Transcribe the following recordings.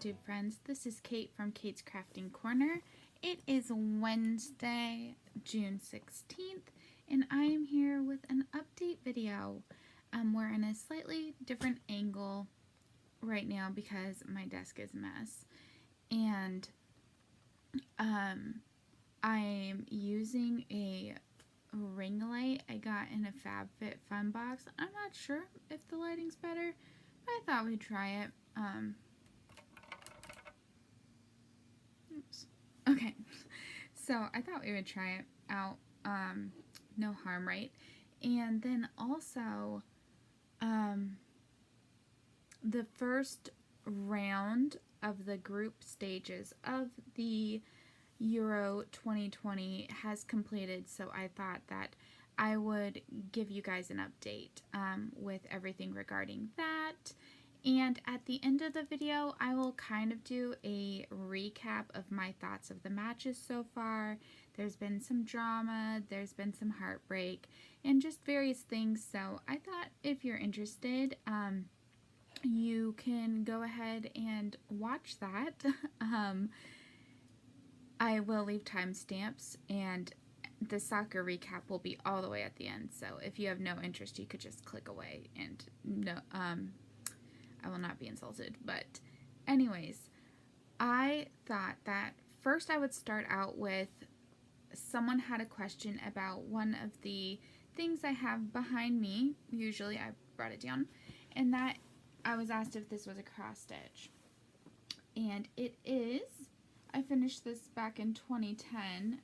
Flosstube friends, this is Kate from Kate's Crafting Corner. It is Wednesday, June 16th, and I am here with an update video. We're in a slightly different angle right now because my desk is a mess, and I'm using a ring light I got in a FabFitFun box. I'm not sure if the lighting's better, but I thought we'd try it. Oops. Okay, so I thought we would try it out, no harm, right? And then also, the first round of the group stages of the Euro 2020 has completed, so I thought that I would give you guys an update with everything regarding that. And at the end of the video, I will kind of do a recap of my thoughts of the matches so far. There's been some drama, there's been some heartbreak, and just various things. So I thought if you're interested, you can go ahead and watch that. I will leave timestamps, and the soccer recap will be all the way at the end. So if you have no interest, you could just click away, and no, I will not be insulted. But anyways, I thought that first I would start out with someone had a question about one of the things I have behind me. Usually I brought it down, and that I was asked if this was a cross stitch, and it is. I finished this back in 2010,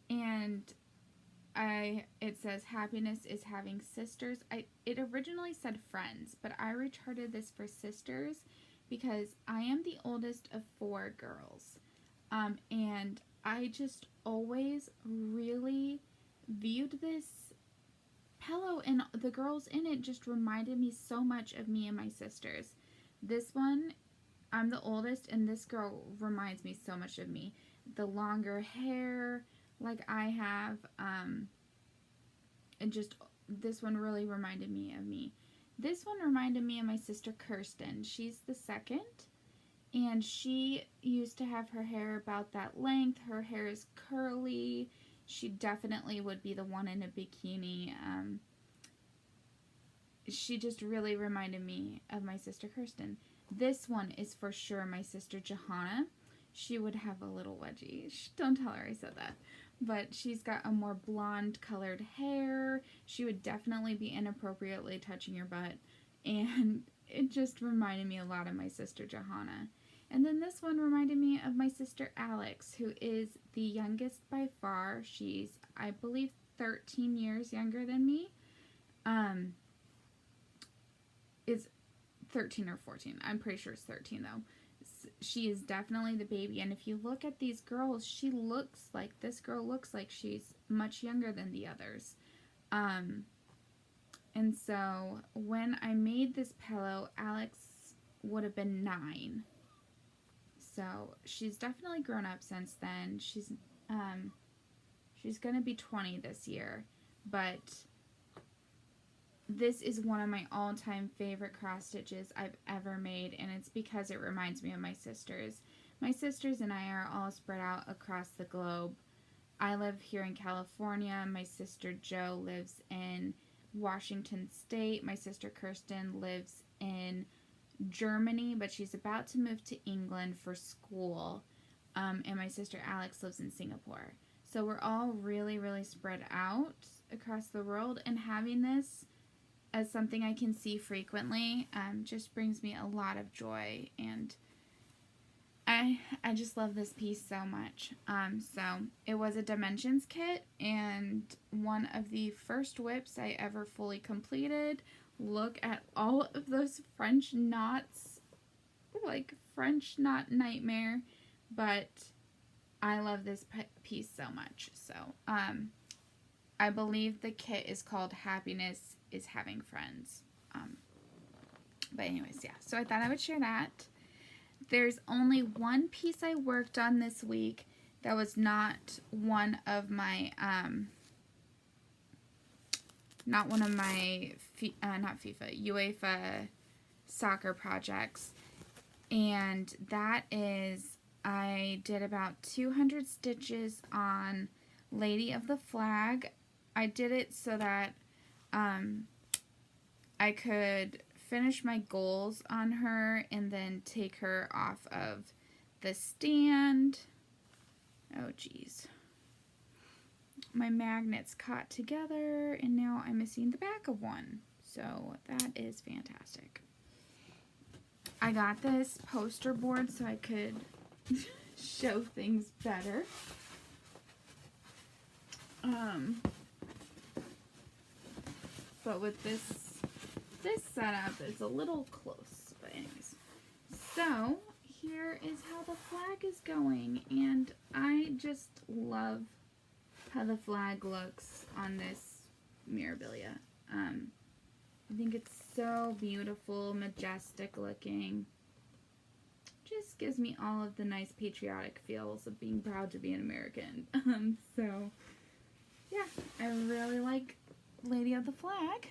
and it says happiness is having sisters. It originally said friends, but I recharted this for sisters because I am the oldest of 4 girls, and I just always really viewed this pillow and the girls in it just reminded me so much of me and my sisters. This one, I'm the oldest, and this girl reminds me so much of me. The longer hair like I have, and just this one really reminded me of me. This one reminded me of my sister Kirsten. She's the second, and she used to have her hair about that length. Her hair is curly. She definitely would be the one in a bikini. She just really reminded me of my sister Kirsten. This one is for sure my sister Johanna. She would have a little wedgie. Don't tell her I said that. But she's got a more blonde colored hair. She would definitely be inappropriately touching your butt. And it just reminded me a lot of my sister Johanna. And then this one reminded me of my sister Alex, who is the youngest by far. She's, I believe, 13 years younger than me. Is 13 or 14. I'm pretty sure it's 13 though. She is definitely the baby, and if you look at these girls, this girl looks like she's much younger than the others. And so when I made this pillow, Alex would have been 9. So she's definitely grown up since then. She's gonna be 20 this year, but this is one of my all-time favorite cross stitches I've ever made, and it's because it reminds me of my sisters. My sisters and I are all spread out across the globe. I live here in California. My sister Jo lives in Washington State. My sister Kirsten lives in Germany, but she's about to move to England for school. And my sister Alex lives in Singapore. So we're all really, really spread out across the world, and having this as something I can see frequently just brings me a lot of joy, and I just love this piece so much. So it was a dimensions kit, and one of the first whips I ever fully completed. Look at all of those French knots, like French knot nightmare, but I love this piece so much. So I believe the kit is called Happiness is Having Friends. But anyways, yeah. So I thought I would share that. There's only one piece I worked on this week that was not one of my, not FIFA, UEFA soccer projects. And that is, I did about 200 stitches on Lady of the Flag. I did it so that I could finish my goals on her and then take her off of the stand. Oh geez. My magnets caught together and now I'm missing the back of one. So that is fantastic. I got this poster board so I could show things better. But with this setup, it's a little close. But anyways, so here is how the flag is going, and I just love how the flag looks on this memorabilia. I think it's so beautiful, majestic looking. Just gives me all of the nice patriotic feels of being proud to be an American. So yeah, I really like Lady of the Flag.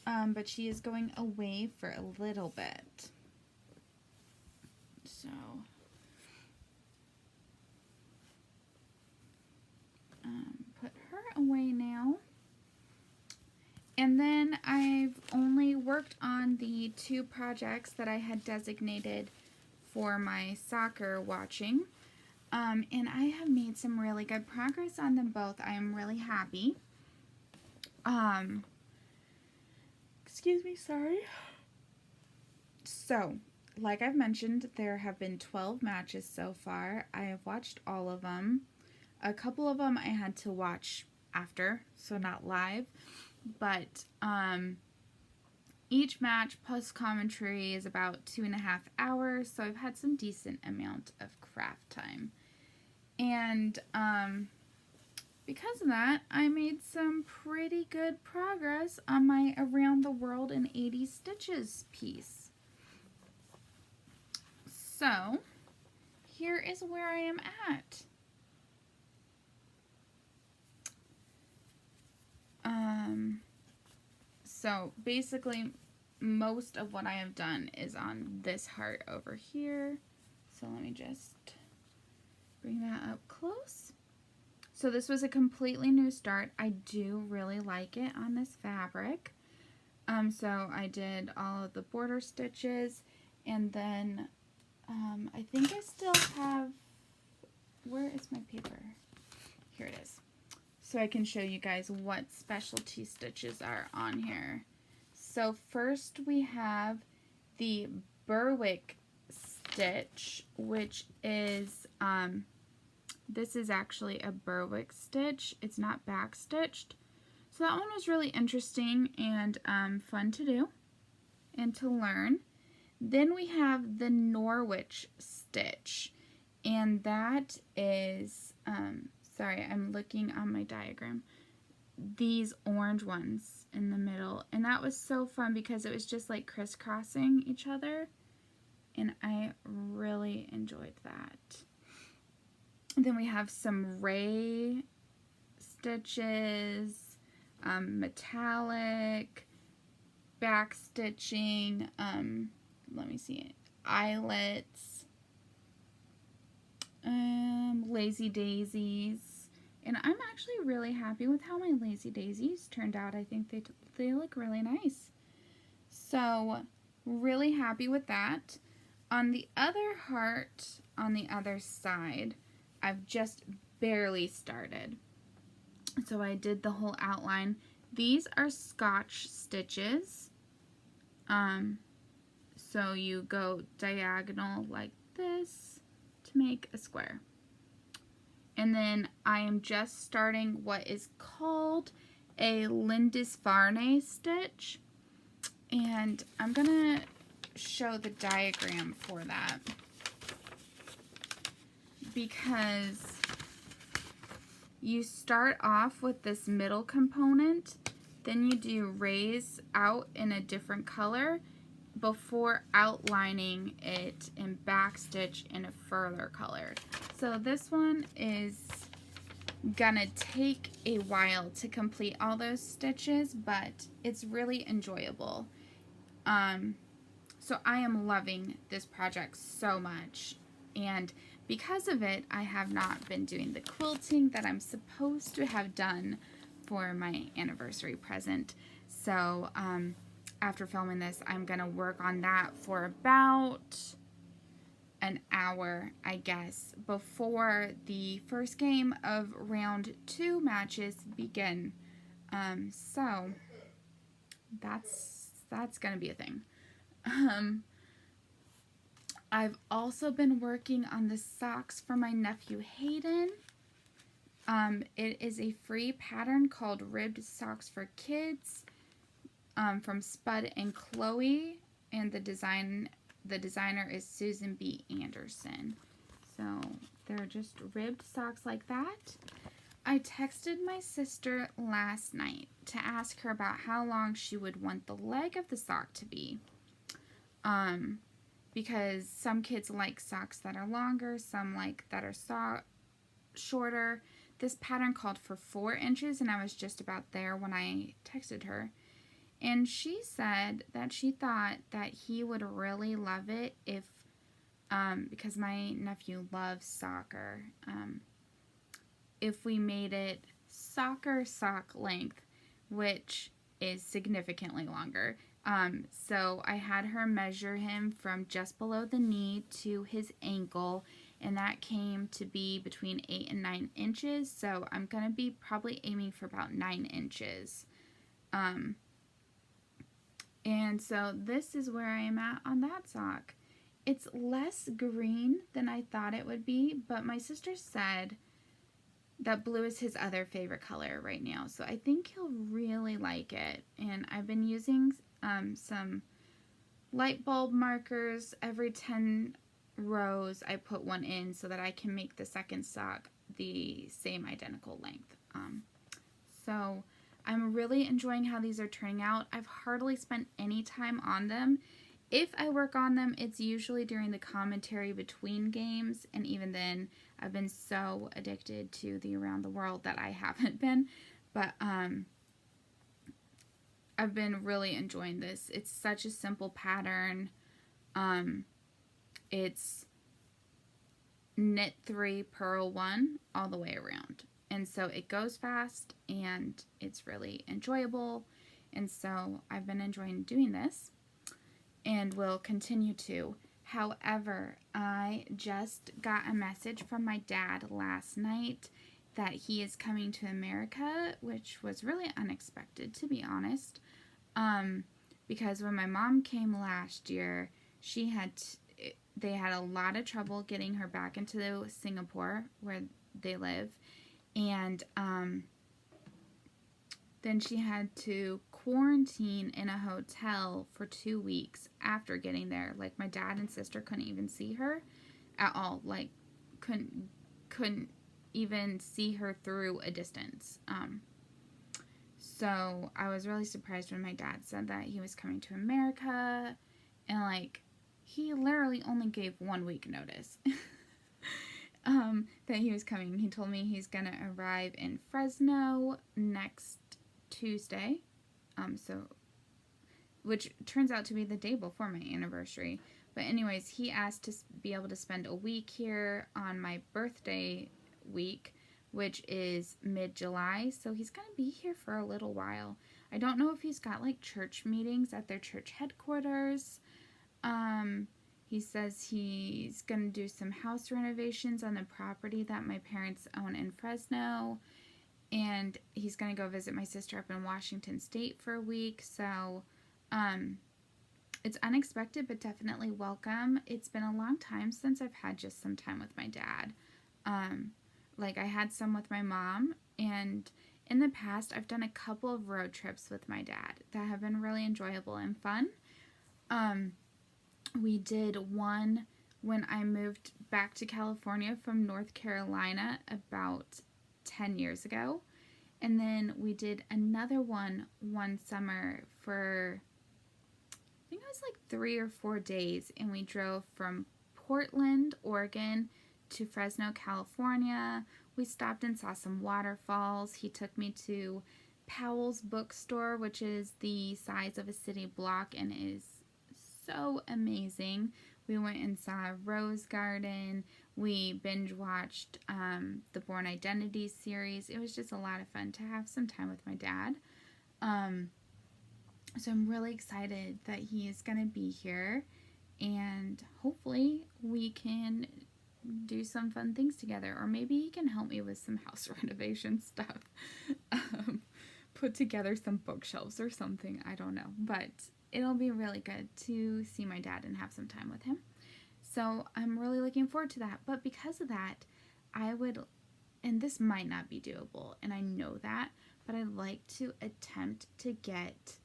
But she is going away for a little bit. So put her away now. And then I've only worked on the 2 projects that I had designated for my soccer watching. And I have made some really good progress on them both. I am really happy. Excuse me, sorry. So, like I've mentioned, there have been 12 matches so far. I have watched all of them. A couple of them I had to watch after, so not live. But each match plus commentary is about 2.5 hours, so I've had some decent amount of craft time. And because of that, I made some pretty good progress on my Around the World in 80 Stitches piece. So, here is where I am at. So basically most of what I have done is on this heart over here. So let me just bring that up close. So this was a completely new start. I do really like it on this fabric. So I did all of the border stitches, and then I think I still have, where is my paper? Here it is. So I can show you guys what specialty stitches are on here. So first we have the Berwick stitch, which is, this is actually a Berwick stitch. It's not back stitched. So that one was really interesting and fun to do and to learn. Then we have the Norwich stitch, and that is, sorry, I'm looking on my diagram. These orange ones in the middle. And that was so fun because it was just like crisscrossing each other. And I really enjoyed that. And then we have some ray stitches, metallic, back stitching, let me see it, eyelets, lazy daisies. And I'm actually really happy with how my lazy daisies turned out. I think they look really nice. So, really happy with that. On the other heart, on the other side, I've just barely started. So I did the whole outline. These are Scotch stitches. So you go diagonal like this to make a square. And then I am just starting what is called a Lindisfarne stitch. And I'm going to show the diagram for that, because you start off with this middle component, then you do raise out in a different color before outlining it and backstitch in a further color. So this one is gonna take a while to complete all those stitches, but it's really enjoyable. So I am loving this project so much, and because of it, I have not been doing the quilting that I'm supposed to have done for my anniversary present. So after filming this, I'm gonna work on that for about an hour, I guess, before the first game of round 2 matches begin. So that's gonna be a thing. I've also been working on the socks for my nephew Hayden. It is a free pattern called Ribbed Socks for Kids from Spud and Chloe, and the designer is Susan B. Anderson. So they're just ribbed socks like that. I texted my sister last night to ask her about how long she would want the leg of the sock to be. Because some kids like socks that are longer, some like that are shorter. This pattern called for 4 inches, and I was just about there when I texted her. And she said that she thought that he would really love it if, because my nephew loves soccer, if we made it soccer sock length, which is significantly longer. So I had her measure him from just below the knee to his ankle, and that came to be between 8 and 9 inches. So I'm going to be probably aiming for about 9 inches. And so this is where I am at on that sock. It's less green than I thought it would be, but my sister said that blue is his other favorite color right now. So I think he'll really like it. And I've been using some light bulb markers. Every 10 rows I put one in so that I can make the second sock the same identical length. So I'm really enjoying how these are turning out. I've hardly spent any time on them. If I work on them, it's usually during the commentary between games, and even then, I've been so addicted to the Around the World that I haven't been. But I've been really enjoying this. It's such a simple pattern. It's knit 3, purl 1 all the way around. And so it goes fast, and it's really enjoyable. And so I've been enjoying doing this, and will continue to. However, I just got a message from my dad last night that he is coming to America, which was really unexpected, to be honest. Because when my mom came last year, they had a lot of trouble getting her back into Singapore, where they live. And then she had to quarantine in a hotel for 2 weeks after getting there. Like, my dad and sister couldn't even see her at all. Like, couldn't even see her through a distance. So I was really surprised when my dad said that he was coming to America, and like, he literally only gave 1 week notice. That he was coming. He told me he's gonna arrive in Fresno next Tuesday, which turns out to be the day before my anniversary. But anyways, he asked to be able to spend a week here on my birthday week, which is mid-July, so he's gonna be here for a little while. I don't know if he's got like church meetings at their church headquarters. He says he's going to do some house renovations on the property that my parents own in Fresno. And he's going to go visit my sister up in Washington State for a week. So it's unexpected, but definitely welcome. It's been a long time since I've had just some time with my dad. Like, I had some with my mom. And in the past, I've done a couple of road trips with my dad that have been really enjoyable and fun. We did one when I moved back to California from North Carolina about 10 years ago. And then we did another one summer for, I think it was like 3 or 4 days. And we drove from Portland, Oregon to Fresno, California. We stopped and saw some waterfalls. He took me to Powell's bookstore, which is the size of a city block and is so amazing. We went and saw Rose Garden. We binge watched the Born Identity series. It was just a lot of fun to have some time with my dad. So I'm really excited that he is going to be here, and hopefully we can do some fun things together, or maybe he can help me with some house renovation stuff. Put together some bookshelves or something, I don't know, but it'll be really good to see my dad and have some time with him. So I'm really looking forward to that. But because of that, I would, and this might not be doable, and I know that, but I'd like to attempt to get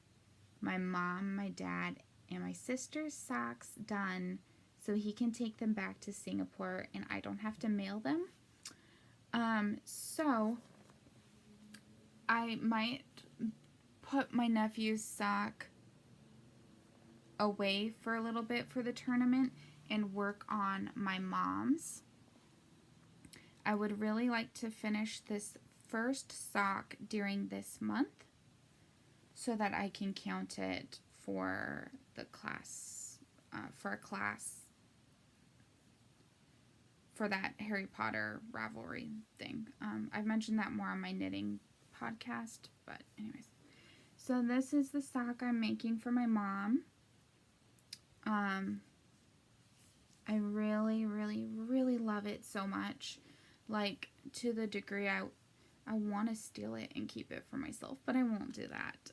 my mom, my dad, and my sister's socks done so he can take them back to Singapore and I don't have to mail them. So I might put my nephew's sock away for a little bit for the tournament and work on my mom's. I would really like to finish this first sock during this month so that I can count it for the class, for a class, for that Harry Potter Ravelry thing. I've mentioned that more on my knitting podcast, but anyways. So this is the sock I'm making for my mom. I really, really, really love it so much. Like, to the degree I want to steal it and keep it for myself, but I won't do that.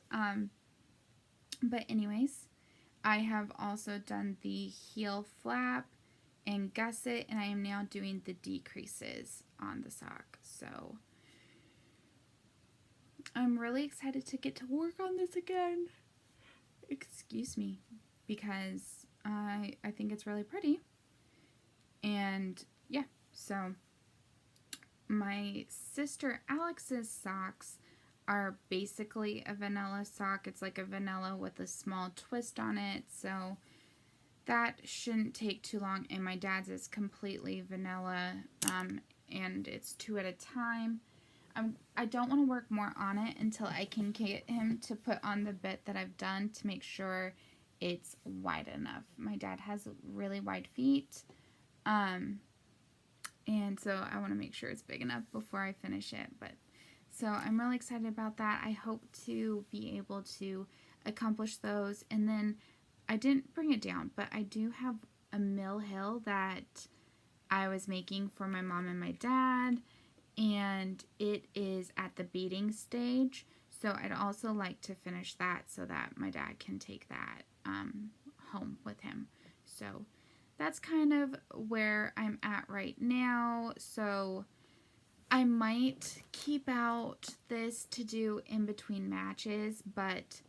But anyways, I have also done the heel flap and gusset, and I am now doing the decreases on the sock. So I'm really excited to get to work on this again. Excuse me, because I think it's really pretty. And yeah, so my sister Alex's socks are basically a vanilla sock. It's like a vanilla with a small twist on it, so that shouldn't take too long. And my dad's is completely vanilla, and it's 2 at a time. I don't want to work more on it until I can get him to put on the bit that I've done to make sure it's wide enough. My dad has really wide feet, and so I want to make sure it's big enough before I finish it. But so I'm really excited about that. I hope to be able to accomplish those. And then I didn't bring it down, but I do have a mill hill that I was making for my mom and my dad, and it is at the beading stage. So I'd also like to finish that so that my dad can take that home with him. So that's kind of where I'm at right now. So I might keep out this to do in between matches, but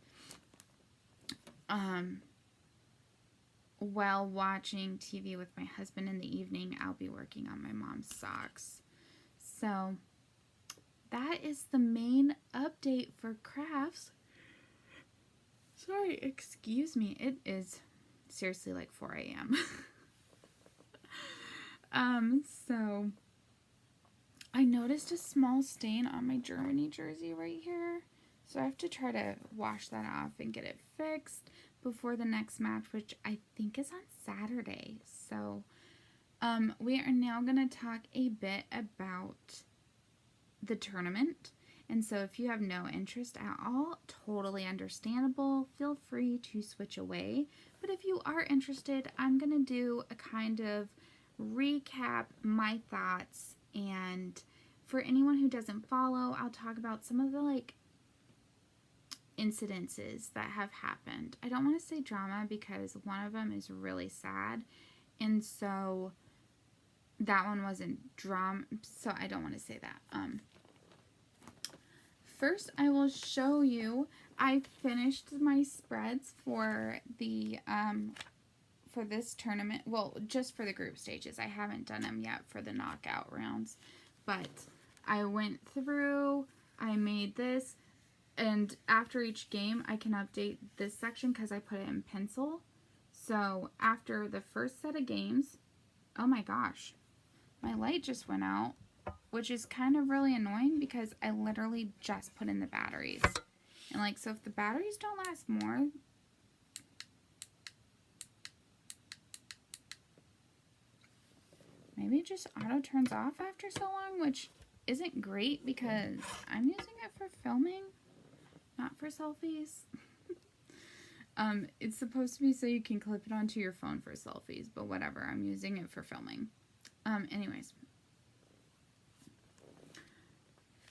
while watching TV with my husband in the evening, I'll be working on my mom's socks. So that is the main update for crafts. Sorry, excuse me. It is seriously like 4 a.m. So I noticed a small stain on my Germany jersey right here. So I have to try to wash that off and get it fixed before the next match, which I think is on Saturday. So we are now going to talk a bit about the tournament. And so if you have no interest at all, totally understandable. Feel free to switch away. But if you are interested, I'm going to do a kind of recap, my thoughts, and for anyone who doesn't follow, I'll talk about some of the incidences that have happened. I don't want to say drama because one of them is really sad, and so that one wasn't drama, so I don't want to say that. First, I will show you, I finished my spreads for the for this tournament. Well, just for the group stages. I haven't done them yet for the knockout rounds, but I went through, I made this, and after each game I can update this section because I put it in pencil. So after the first set of games, oh my gosh, my light just went out, which is kind of really annoying because I literally just put in the batteries. And so if the batteries don't last more maybe it just auto turns off after so long, which isn't great because I'm using it for filming, not for selfies. It's supposed to be so you can clip it onto your phone for selfies, but whatever, I'm using it for filming. Anyways.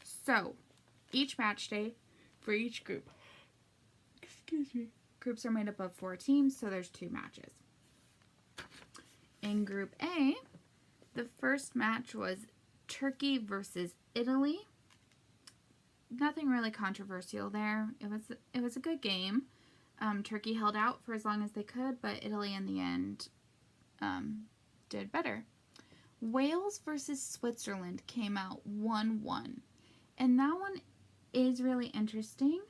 So, each match day for each group. Excuse me. Groups are made up of 4 teams, so there's 2 matches. In Group A, the first match was Turkey versus Italy. Nothing really controversial there. It was a good game. Turkey held out for as long as they could, but Italy in the end did better. Wales versus Switzerland came out 1-1. And that one is really interesting.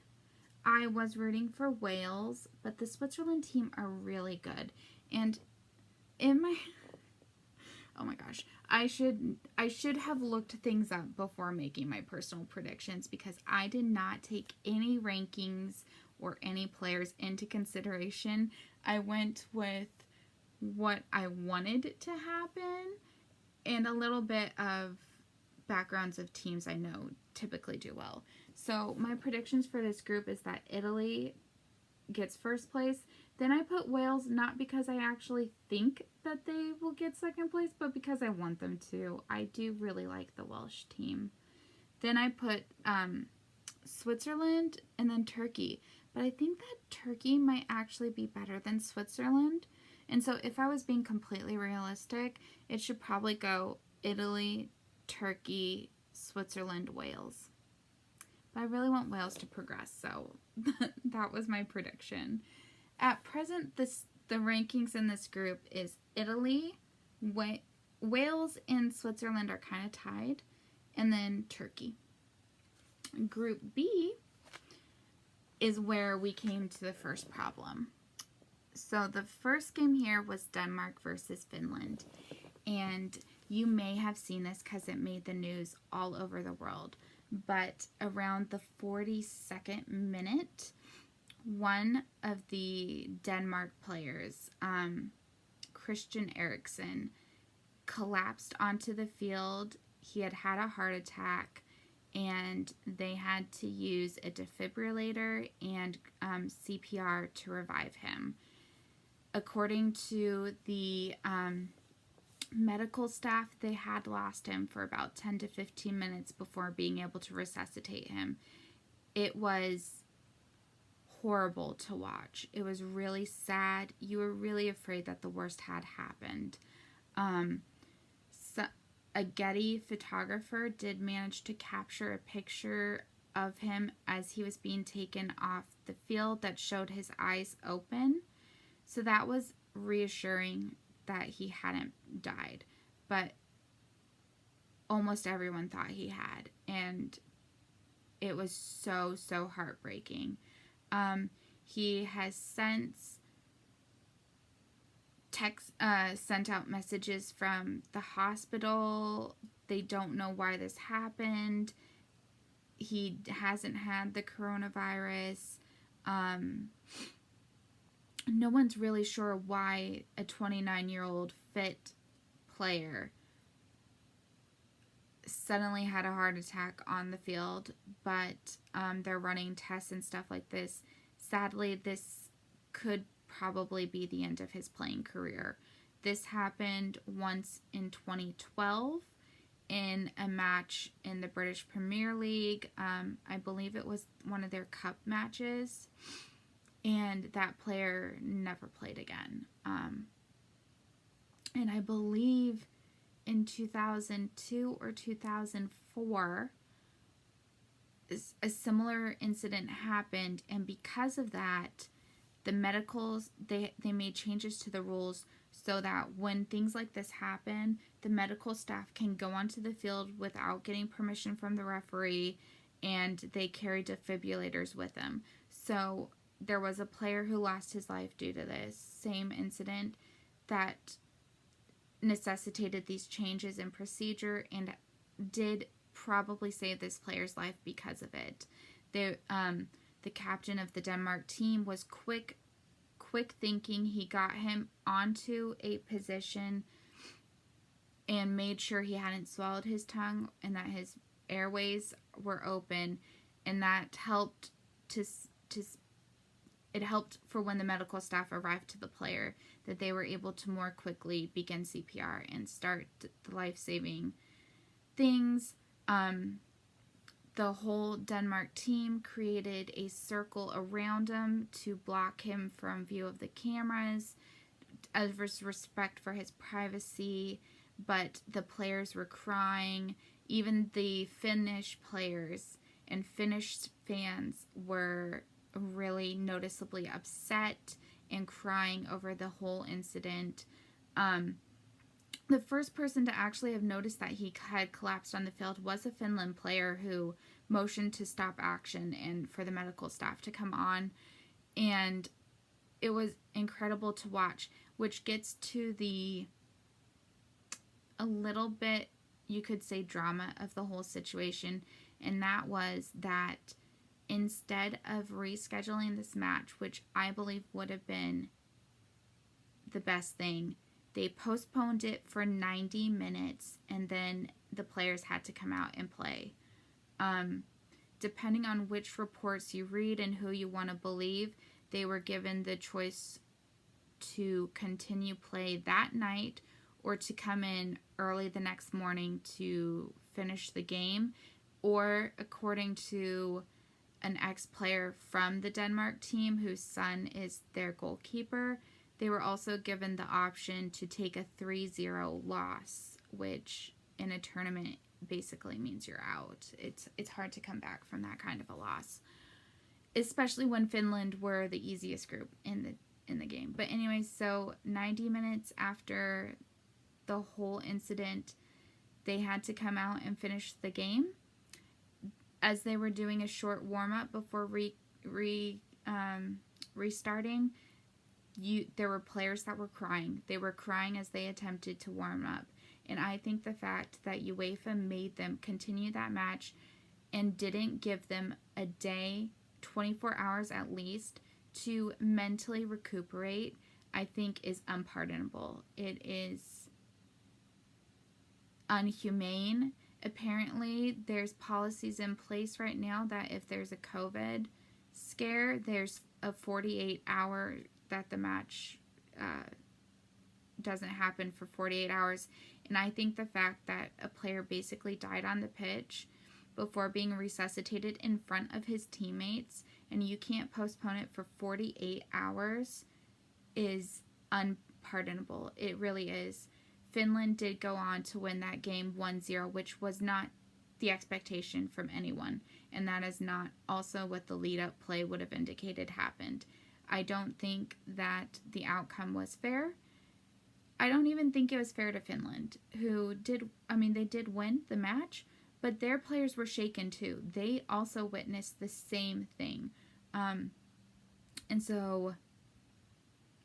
I was rooting for Wales, but the Switzerland team are really good. And in my... Oh my gosh. I should have looked things up before making my personal predictions because I did not take any rankings or any players into consideration. I went with what I wanted to happen and a little bit of backgrounds of teams I know typically do well. So my predictions for this group is that Italy gets first place. Then I put Wales not because I actually think that they will get second place, but because I want them to. I do really like the Welsh team. Then I put Switzerland and then Turkey. But I think that Turkey might actually be better than Switzerland. And so if I was being completely realistic, it should probably go Italy, Turkey, Switzerland, Wales. But I really want Wales to progress, so that was my prediction. At present, the rankings in this group is Italy, Wales, and Switzerland are kind of tied, and then Turkey. Group B is where we came to the first problem. So the first game here was Denmark versus Finland, and you may have seen this because it made the news all over the world. But around the 42nd minute, one of the Denmark players, Christian Eriksen, collapsed onto the field. He had had a heart attack, and they had to use a defibrillator and CPR to revive him. According to the medical staff, they had lost him for about 10 to 15 minutes before being able to resuscitate him. It was horrible to watch. It was really sad. You were really afraid that the worst had happened. So a Getty photographer did manage to capture a picture of him as he was being taken off the field that showed his eyes open. So that was reassuring that he hadn't died, but almost everyone thought he had, and it was so heartbreaking. He has since sent out messages from the hospital. They don't know why this happened. He hasn't had the coronavirus. No one's really sure why a 29-year-old fit player suddenly had a heart attack on the field, but they're running tests and stuff like this. Sadly, this could probably be the end of his playing career. This happened once in 2012 in a match in the British Premier League. I believe it was one of their cup matches. And that player never played again. And I believe in 2002 or 2004, a similar incident happened. And because of that, the medicals, they made changes to the rules so that when things like this happen, the medical staff can go onto the field without getting permission from the referee, and they carry defibrillators with them. So there was a player who lost his life due to this same incident that necessitated these changes in procedure and did probably save this player's life because of it. The captain of the Denmark team was quick thinking. He got him onto a position and made sure he hadn't swallowed his tongue and that his airways were open, and that helped it helped for when the medical staff arrived to the player, that they were able to more quickly begin CPR and start the life-saving things. The whole Denmark team created a circle around him to block him from view of the cameras as respect for his privacy, but the players were crying. Even the Finnish players and Finnish fans were really noticeably upset and crying over the whole incident. The first person to actually have noticed that he had collapsed on the field was a Finland player who motioned to stop action and for the medical staff to come on. And it was incredible to watch, which gets to a little bit, you could say, drama of the whole situation. And that was that instead of rescheduling this match, which I believe would have been the best thing, they postponed it for 90 minutes, and then the players had to come out and play. Depending on which reports you read and who you want to believe, they were given the choice to continue play that night or to come in early the next morning to finish the game. Or, according to an ex-player from the Denmark team whose son is their goalkeeper, they were also given the option to take a 3-0 loss, which in a tournament basically means you're out. It's hard to come back from that kind of a loss, especially when Finland were the easiest group in the game. But anyway, so 90 minutes after the whole incident, they had to come out and finish the game. As they were doing a short warm-up before restarting, there were players that were crying. They were crying as they attempted to warm up. And I think the fact that UEFA made them continue that match and didn't give them a day, 24 hours at least, to mentally recuperate, I think is unpardonable. It is unhumane. Apparently, there's policies in place right now that if there's a COVID scare, there's a 48-hour that the match doesn't happen for 48 hours. And I think the fact that a player basically died on the pitch before being resuscitated in front of his teammates, and you can't postpone it for 48 hours, is unpardonable. It really is. Finland did go on to win that game 1-0, which was not the expectation from anyone. And that is not also what the lead-up play would have indicated happened. I don't think that the outcome was fair. I don't even think it was fair to Finland, they did win the match, but their players were shaken too. They also witnessed the same thing. And so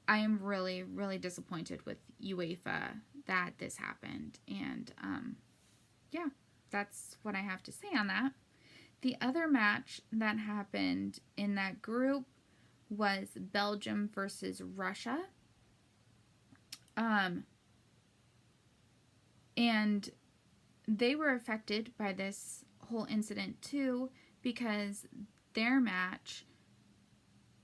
I am really, really disappointed with UEFA that this happened. And yeah, that's what I have to say on that. The other match that happened in that group was Belgium versus Russia. And they were affected by this whole incident too, because their match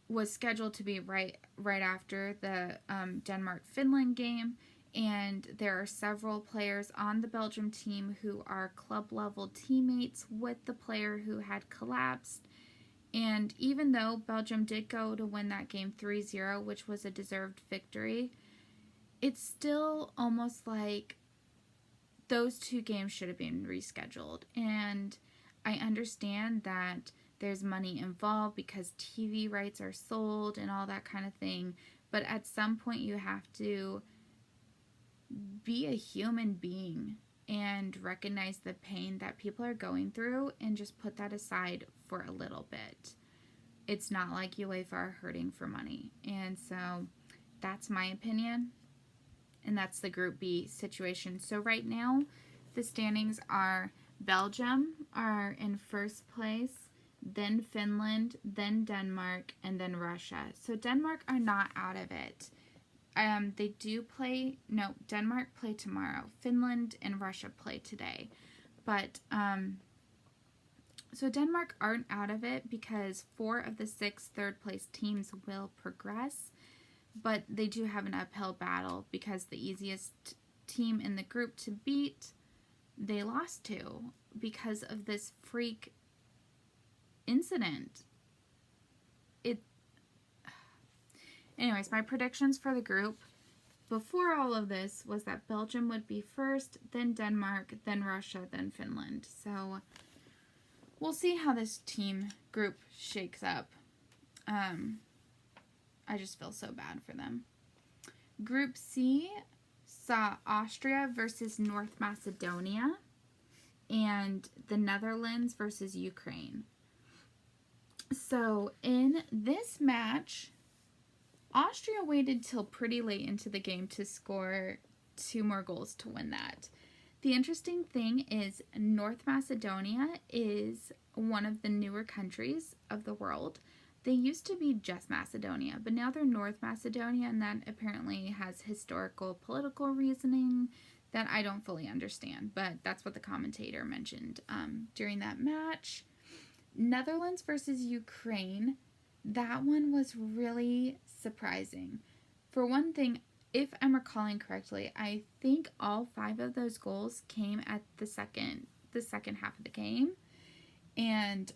was scheduled to be right after the Denmark-Finland game, and there are several players on the Belgium team who are club-level teammates with the player who had collapsed. And even though Belgium did go to win that game 3-0, which was a deserved victory, it's still almost like those two games should have been rescheduled. And I understand that there's money involved because TV rights are sold and all that kind of thing. But at some point you have to be a human being and recognize the pain that people are going through and just put that aside for a little bit. It's not like UEFA are hurting for money. And so that's my opinion. And that's the Group B situation. So right now, the standings are Belgium are in first place, then Finland, then Denmark, and then Russia. So Denmark are not out of it. They do play, no, Denmark play tomorrow. Finland and Russia play today. But, so Denmark aren't out of it because 4 of the 6 third-place teams will progress. But they do have an uphill battle because the easiest team in the group to beat, they lost to because of this freak incident. Anyways, my predictions for the group before all of this was that Belgium would be first, then Denmark, then Russia, then Finland. So we'll see how this team group shakes up. I just feel so bad for them. Group C saw Austria versus North Macedonia and the Netherlands versus Ukraine. So in this match, Austria waited till pretty late into the game to score 2 more goals to win that. The interesting thing is North Macedonia is one of the newer countries of the world. They used to be just Macedonia, but now they're North Macedonia, and that apparently has historical political reasoning that I don't fully understand, but that's what the commentator mentioned during that match. Netherlands versus Ukraine, that one was really surprising. For one thing, if I'm recalling correctly, I think all 5 of those goals came at the second half of the game. And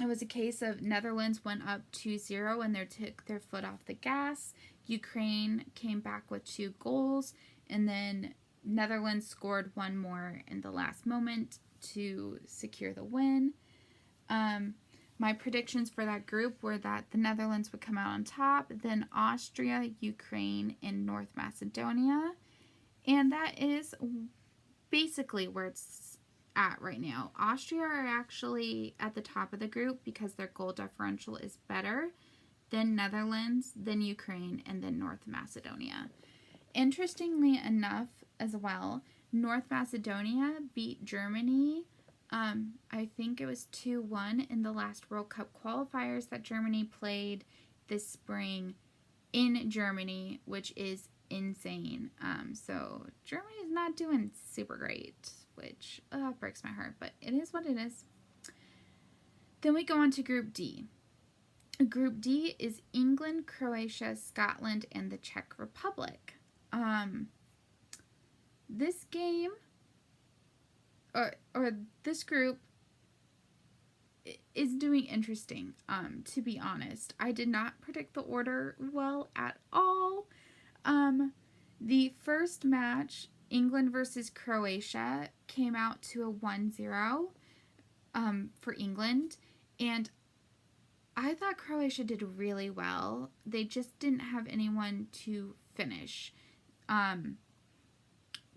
it was a case of Netherlands went up 2-0 and they took their foot off the gas. Ukraine came back with 2 goals, and then Netherlands scored 1 more in the last moment to secure the win. My predictions for that group were that the Netherlands would come out on top, then Austria, Ukraine, and North Macedonia. And that is basically where it's at right now. Austria are actually at the top of the group because their goal differential is better, then Netherlands, then Ukraine, and then North Macedonia. Interestingly enough as well, North Macedonia beat Germany. I think it was 2-1 in the last World Cup qualifiers that Germany played this spring in Germany, which is insane. So Germany is not doing super great, which breaks my heart, but it is what it is. Then we go on to Group D. Group D is England, Croatia, Scotland, and the Czech Republic. This game, or this group, is doing interesting, to be honest. I did not predict the order well at all. The first match, England versus Croatia, came out to a 1-0 for England, and I thought Croatia did really well. They just didn't have anyone to finish.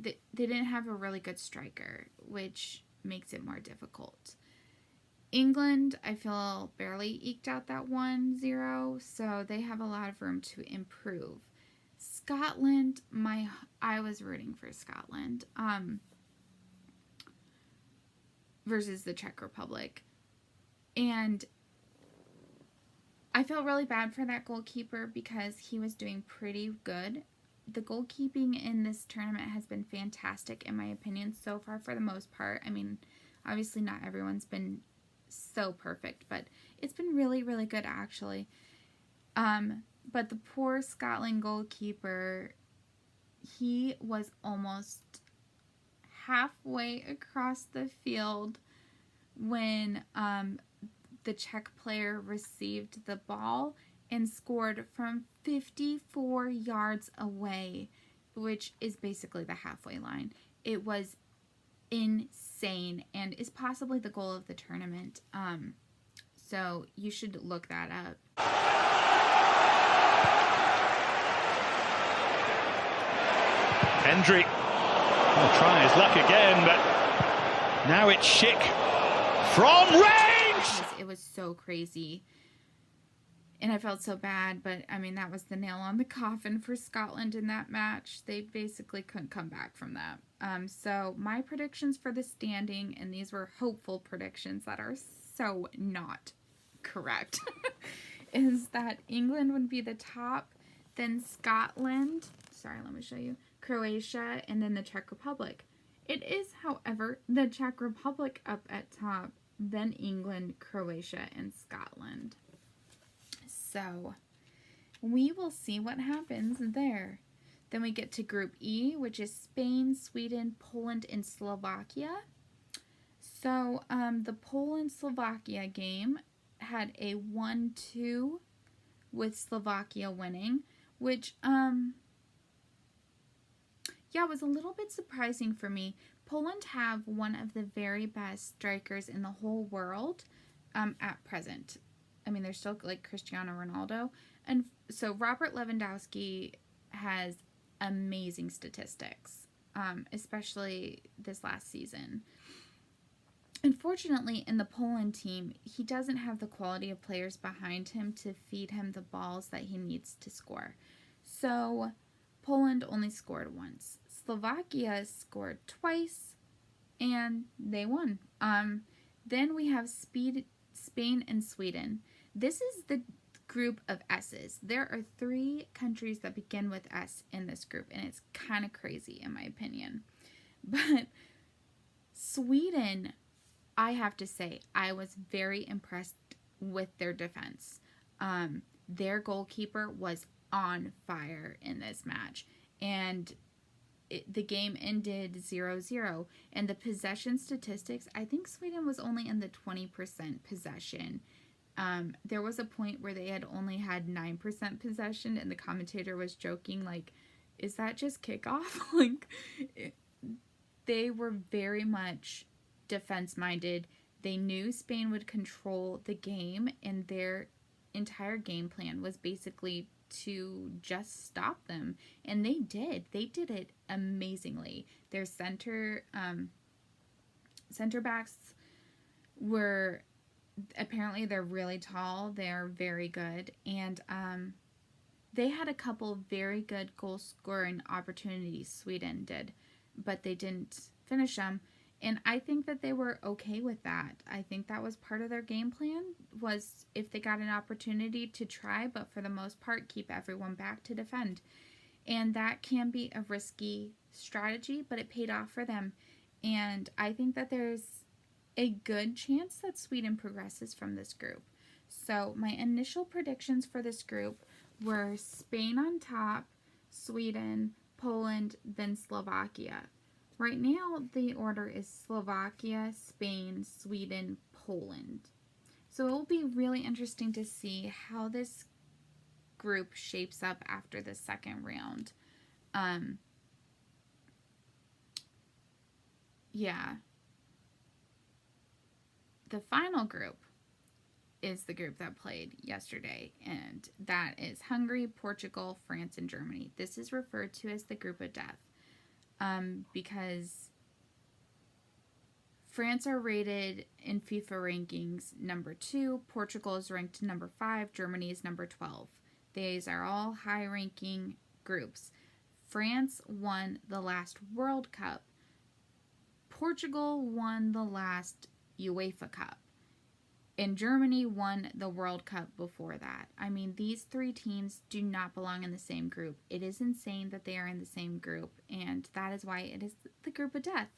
They didn't have a really good striker, which makes it more difficult. England, I feel, barely eked out that 1-0, so they have a lot of room to improve. Scotland, I was rooting for Scotland versus the Czech Republic. And I felt really bad for that goalkeeper because he was doing pretty good. The goalkeeping in this tournament has been fantastic, in my opinion, so far for the most part. I mean, obviously not everyone's been so perfect, but it's been really, really good, actually. But the poor Scotland goalkeeper, he was almost halfway across the field when the Czech player received the ball and scored from 54 yards away, which is basically the halfway line. It was insane and is possibly the goal of the tournament. So you should look that up. Hendry will try his luck again, but now it's Schick from range! It was so crazy. And I felt so bad, but I mean, that was the nail on the coffin for Scotland in that match. They basically couldn't come back from that. So my predictions for the standing, and these were hopeful predictions that are so not correct, is that England would be the top, then Scotland, sorry, let me show you, Croatia, and then the Czech Republic. It is, however, the Czech Republic up at top, then England, Croatia, and Scotland. So, we will see what happens there. Then we get to Group E, which is Spain, Sweden, Poland, and Slovakia. So, the Poland-Slovakia game had a 1-2 with Slovakia winning, which, yeah, was a little bit surprising for me. Poland have one of the very best strikers in the whole world at present. I mean, they're still like Cristiano Ronaldo. And so Robert Lewandowski has amazing statistics, especially this last season. Unfortunately, in the Poland team, he doesn't have the quality of players behind him to feed him the balls that he needs to score. So, Poland only scored once. Slovakia scored twice, and they won. Then we have Spain and Sweden. This is the group of S's. There are 3 countries that begin with S in this group, and it's kind of crazy in my opinion. But Sweden, I have to say, I was very impressed with their defense. Their goalkeeper was on fire in this match, and the game ended 0-0. And the possession statistics, I think Sweden was only in the 20% possession. There was a point where they had only had 9% possession, and the commentator was joking, like, is that just kickoff? They were very much defense-minded. They knew Spain would control the game, and their entire game plan was basically to just stop them. And they did. They did it amazingly. Their center backs were, apparently they're really tall. They're very good. And they had a couple very good goal-scoring opportunities, Sweden did, but they didn't finish them. And I think that they were okay with that. I think that was part of their game plan, was if they got an opportunity to try, but for the most part, keep everyone back to defend. And that can be a risky strategy, but it paid off for them. And I think that there's a good chance that Sweden progresses from this group. So my initial predictions for this group were Spain on top, Sweden, Poland, then Slovakia. Right now, the order is Slovakia, Spain, Sweden, Poland. So it will be really interesting to see how this group shapes up after the second round. Yeah. The final group is the group that played yesterday, and that is Hungary, Portugal, France, and Germany. This is referred to as the group of death. Because France are rated in FIFA rankings number 2, Portugal is ranked number 5, Germany is number 12. These are all high-ranking groups. France won the last World Cup. Portugal won the last UEFA Cup. And Germany won the World Cup before that. I mean, these 3 teams do not belong in the same group. It is insane that they are in the same group, and that is why it is the group of death.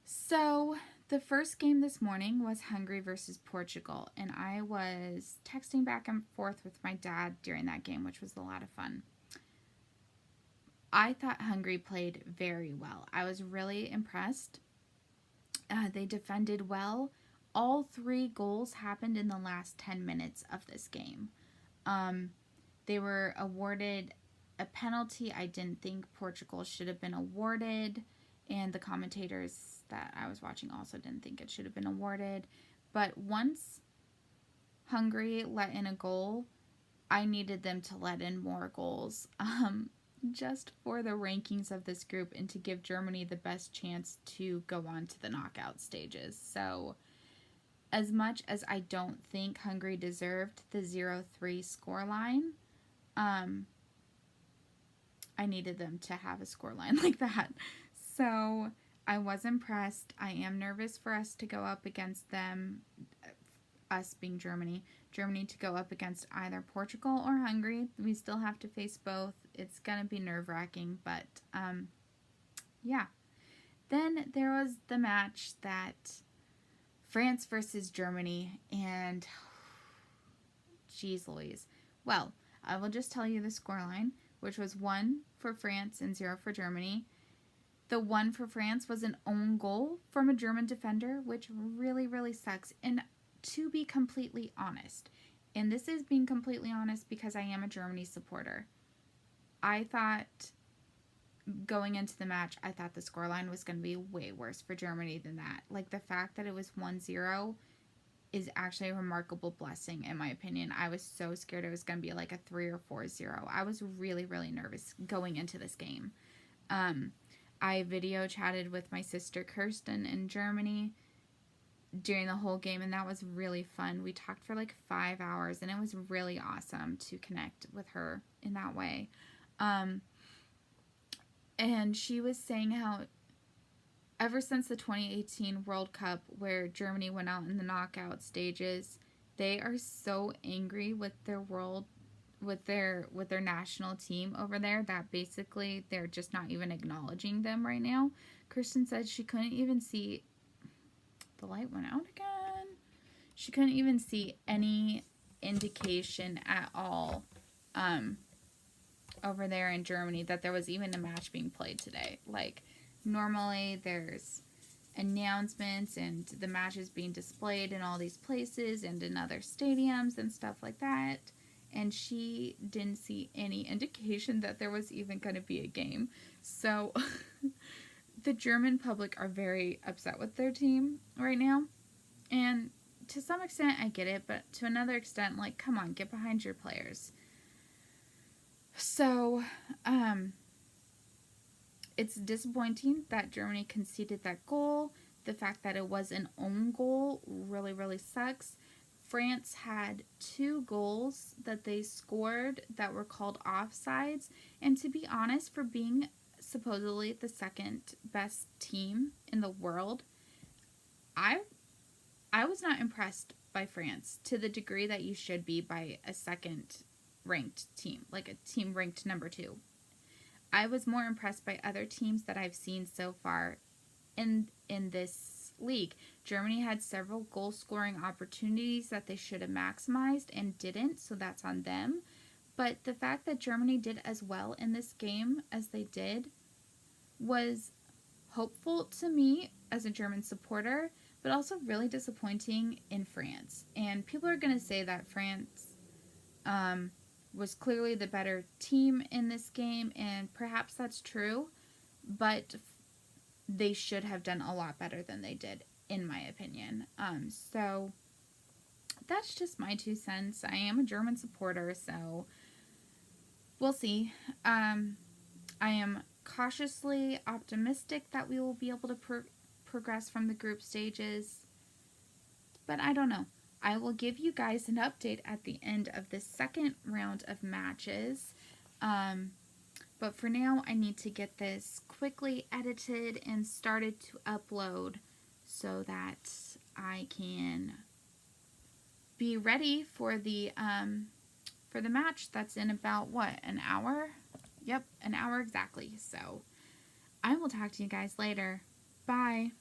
So, the first game this morning was Hungary versus Portugal, and I was texting back and forth with my dad during that game, which was a lot of fun. I thought Hungary played very well. I was really impressed. They defended well. All 3 goals happened in the last 10 minutes of this game. They were awarded a penalty I didn't think Portugal should have been awarded, and the commentators that I was watching also didn't think it should have been awarded. But once Hungary let in a goal, I needed them to let in more goals, just for the rankings of this group and to give Germany the best chance to go on to the knockout stages. So, as much as I don't think Hungary deserved the 0-3 scoreline, I needed them to have a scoreline like that. So I was impressed. I am nervous for us to go up against them. us being Germany, to go up against either Portugal or Hungary. We still have to face both. It's going to be nerve-wracking, but yeah. Then there was the match that France versus Germany, and geez Louise. Well, I will just tell you the scoreline, which was 1 for France and 0 for Germany. The 1 for France was an own goal from a German defender, which really, really sucks. And to be completely honest, and this is being completely honest because I am a Germany supporter, I thought going into the match, I thought the scoreline was going to be way worse for Germany than that. Like, the fact that it was 1-0 is actually a remarkable blessing, in my opinion. I was so scared it was going to be like a 3 or 4-0. I was really, really nervous going into this game. I video chatted with my sister Kirsten in Germany during the whole game, and that was really fun. We talked for like 5 hours, and it was really awesome to connect with her in that way. And she was saying how ever since the 2018 World Cup, where Germany went out in the knockout stages, they are so angry with their national team over there that basically they're just not even acknowledging them right now. Kirsten said she couldn't even see, the light went out again. She couldn't even see any indication at all over there in Germany that there was even a match being played today. Like, normally there's announcements and the matches being displayed in all these places and in other stadiums and stuff like that. And she didn't see any indication that there was even going to be a game. So the German public are very upset with their team right now. And to some extent, I get it. But to another extent, like, come on, get behind your players. So, it's disappointing that Germany conceded that goal. The fact that it was an own goal really, really sucks. France had 2 goals that they scored that were called offsides. And to be honest, for being supposedly the second best team in the world, I was not impressed by France to the degree that you should be by a second ranked team, like a team ranked number 2. I was more impressed by other teams that I've seen so far in this league. Germany had several goal scoring opportunities that they should have maximized and didn't, so that's on them. But the fact that Germany did as well in this game as they did was hopeful to me as a German supporter, but also really disappointing in France. And people are going to say that France was clearly the better team in this game, and perhaps that's true, but they should have done a lot better than they did, in my opinion. So that's just my 2 cents. I am a German supporter, so we'll see. I am cautiously optimistic that we will be able to progress from the group stages, but I don't know. I will give you guys an update at the end of the second round of matches. But for now, I need to get this quickly edited and started to upload so that I can be ready for the match that's in about, what, an hour? Yep, an hour exactly. So I will talk to you guys later. Bye.